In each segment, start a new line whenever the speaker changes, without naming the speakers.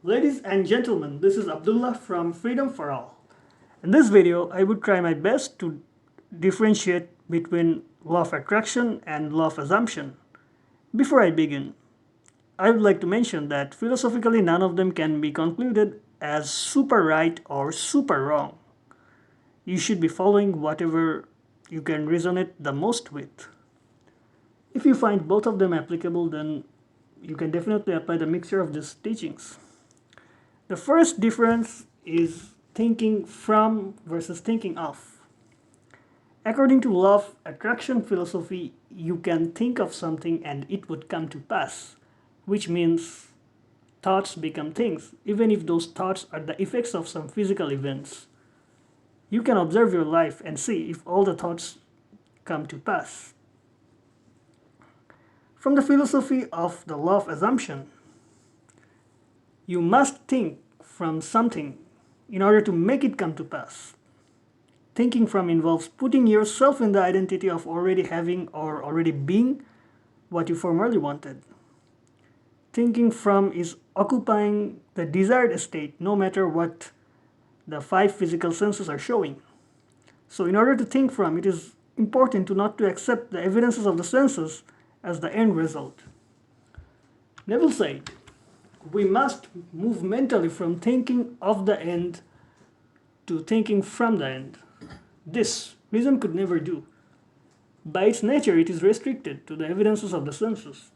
Ladies and gentlemen, this is Abdullah from Freedom for All. In this video, I would try my best to differentiate between law of attraction and law of assumption. Before I begin, I would like to mention that philosophically none of them can be concluded as super right or super wrong. You should be following whatever you can resonate the most with. If you find both of them applicable, then you can definitely apply the mixture of these teachings. The first difference is thinking from versus thinking of. According to law of attraction philosophy, you can think of something and it would come to pass, which means thoughts become things, even if those thoughts are the effects of some physical events. You can observe your life and see if all the thoughts come to pass. From the philosophy of the law of assumption, you must think from something in order to make it come to pass. Thinking from involves putting yourself in the identity of already having or already being what you formerly wanted. Thinking from is occupying the desired state no matter what the five physical senses are showing. So in order to think from, it is important to not to accept the evidences of the senses as the end result. Neville said, we must move mentally from thinking of the end to thinking from the end. This reason could never do. By its nature, it is restricted to the evidences of the senses.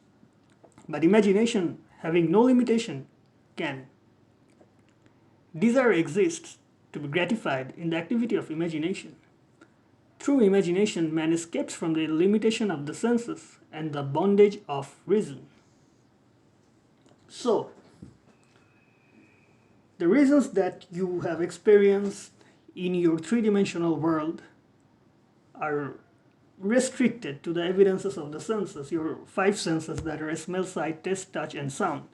But imagination, having no limitation, can. Desire exists to be gratified in the activity of imagination. Through imagination, man escapes from the limitation of the senses and the bondage of reason. So, the reasons that you have experienced in your three-dimensional world are restricted to the evidences of the senses, your five senses that are smell, sight, taste, touch, and sound.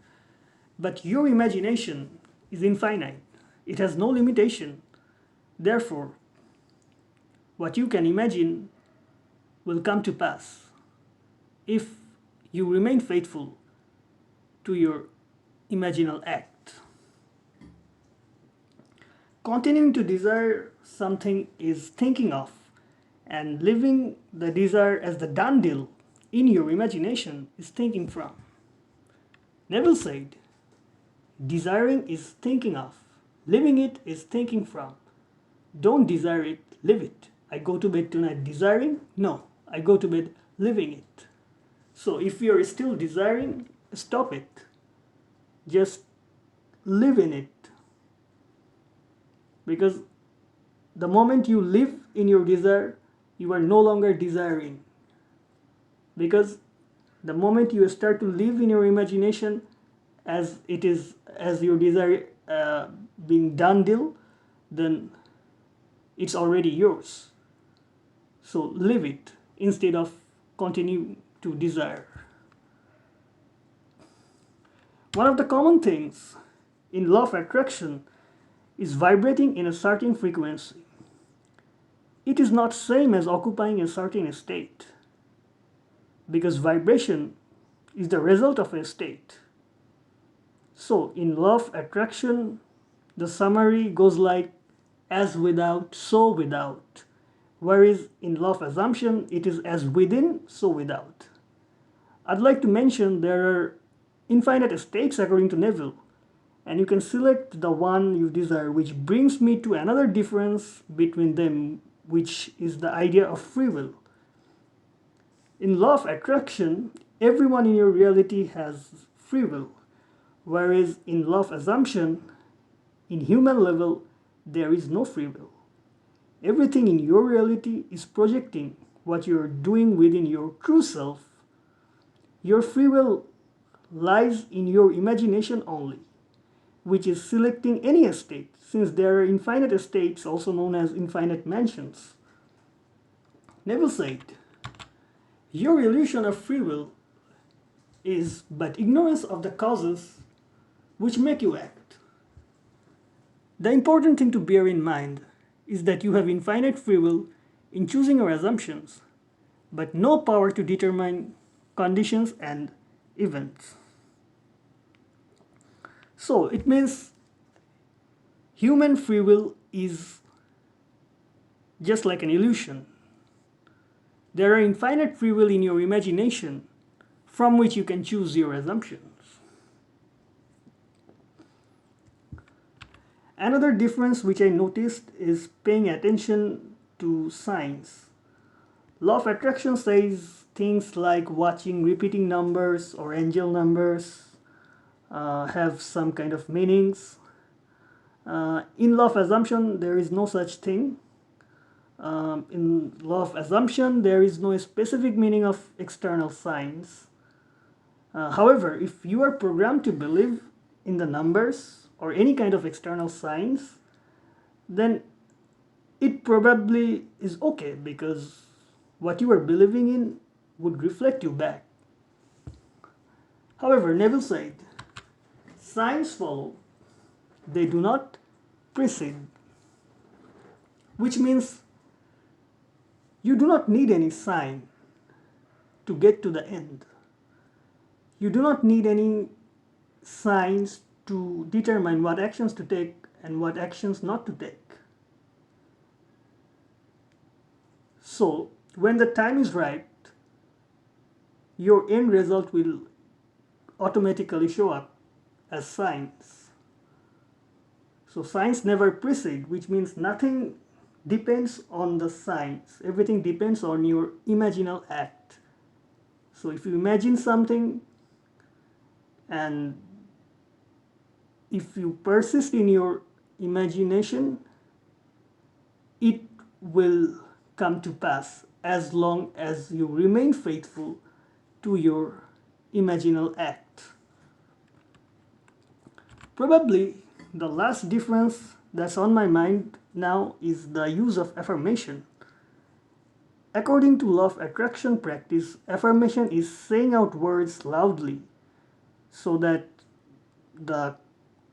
But your imagination is infinite. It has no limitation. Therefore, what you can imagine will come to pass if you remain faithful to your imaginal act. Continuing to desire something is thinking of, and living the desire as the done deal in your imagination is thinking from. Neville said, desiring is thinking of, living it is thinking from. Don't desire it, live it. I go to bed tonight desiring? No, I go to bed living it. So if you're still desiring, stop it. Just live in it. Because the moment you live in your desire, you are no longer desiring. Because the moment you start to live in your imagination as it is, as your desire being done deal, then it's already yours. So live it instead of continue to desire. One of the common things in law of attraction is vibrating in a certain frequency. It is not same as occupying a certain state, because vibration is the result of a state. So in law of attraction, the summary goes like as without, so without. Whereas in law of assumption, it is as within, so without. I'd like to mention there are infinite states according to Neville, and you can select the one you desire, which brings me to another difference between them, which is the idea of free will. In law of attraction, everyone in your reality has free will, whereas in law of assumption, in human level, there is no free will. Everything in your reality is projecting what you are doing within your true self. Your free will lies in your imagination only, which is selecting any state, since there are infinite states, also known as infinite mansions. Neville said, your illusion of free will is but ignorance of the causes which make you act. The important thing to bear in mind is that you have infinite free will in choosing your assumptions, but no power to determine conditions and events. So it means human free will is just like an illusion. There are infinite free will in your imagination from which you can choose your assumptions. Another difference which I noticed is paying attention to signs. Law of attraction says things like watching repeating numbers or angel numbers have some kind of meanings. In law of assumption, there is no such thing. In law of assumption, there is no specific meaning of external signs. However, if you are programmed to believe in the numbers or any kind of external signs, then it probably is okay, because what you are believing in would reflect you back. However, Neville said, signs follow, they do not precede, which means you do not need any sign to get to the end. You do not need any signs to determine what actions to take and what actions not to take. So, when the time is right, your end result will automatically show up as signs. So signs never precede, which means nothing depends on the signs. Everything depends on your imaginal act. So if you imagine something and if you persist in your imagination, it will come to pass as long as you remain faithful to your imaginal act. Probably the last difference that's on my mind now is the use of affirmation. According to law of attraction practice, affirmation is saying out words loudly so that the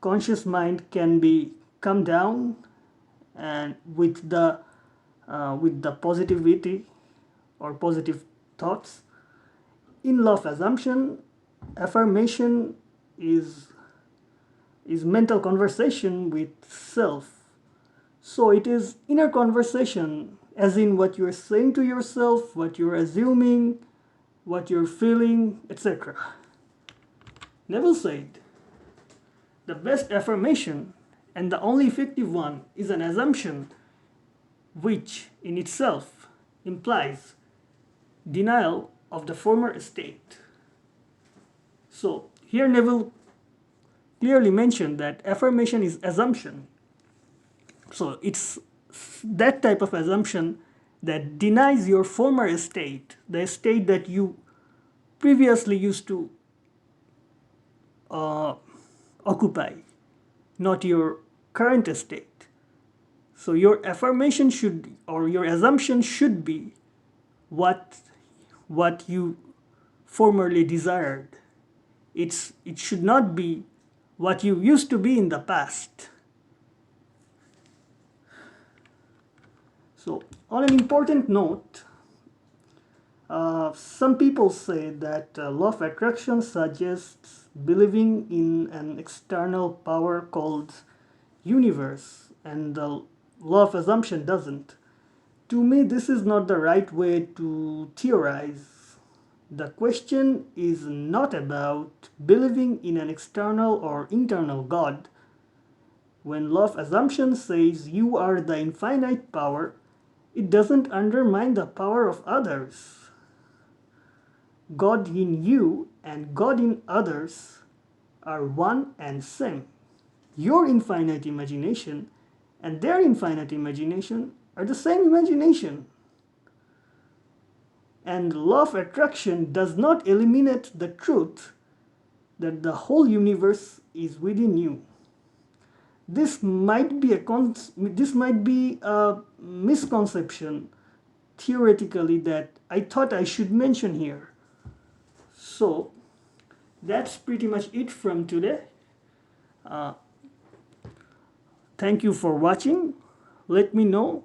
conscious mind can be come down and with the positivity or positive thoughts. In law of assumption, affirmation is mental conversation with self. So it is inner conversation, as in what you are saying to yourself, what you are assuming, what you're feeling, etc. Neville said, the best affirmation and the only effective one is an assumption which in itself implies denial of the former state. So here Neville clearly mentioned that affirmation is assumption. So it's that type of assumption that denies your former state, the state that you previously used to occupy, not your current state. So your affirmation should, or your assumption should be what you formerly desired. It should not be what you used to be in the past. So on an important note, some people say that law of attraction suggests believing in an external power called universe, and the law of assumption doesn't. To me, this is not the right way to theorize. The question is not about believing in an external or internal God. When law of assumption says you are the infinite power, it doesn't undermine the power of others. God in you and God in others are one and same. Your infinite imagination and their infinite imagination are the same imagination. And law of attraction does not eliminate the truth that the whole universe is within you. This might be a misconception theoretically that I thought I should mention here. So that's pretty much it from today. Thank you for watching. Let me know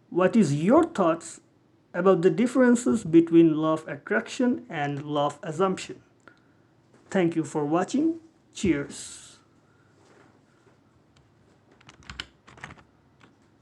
what is your thoughts about the differences between law of attraction and law of assumption. Thank you for watching. Cheers.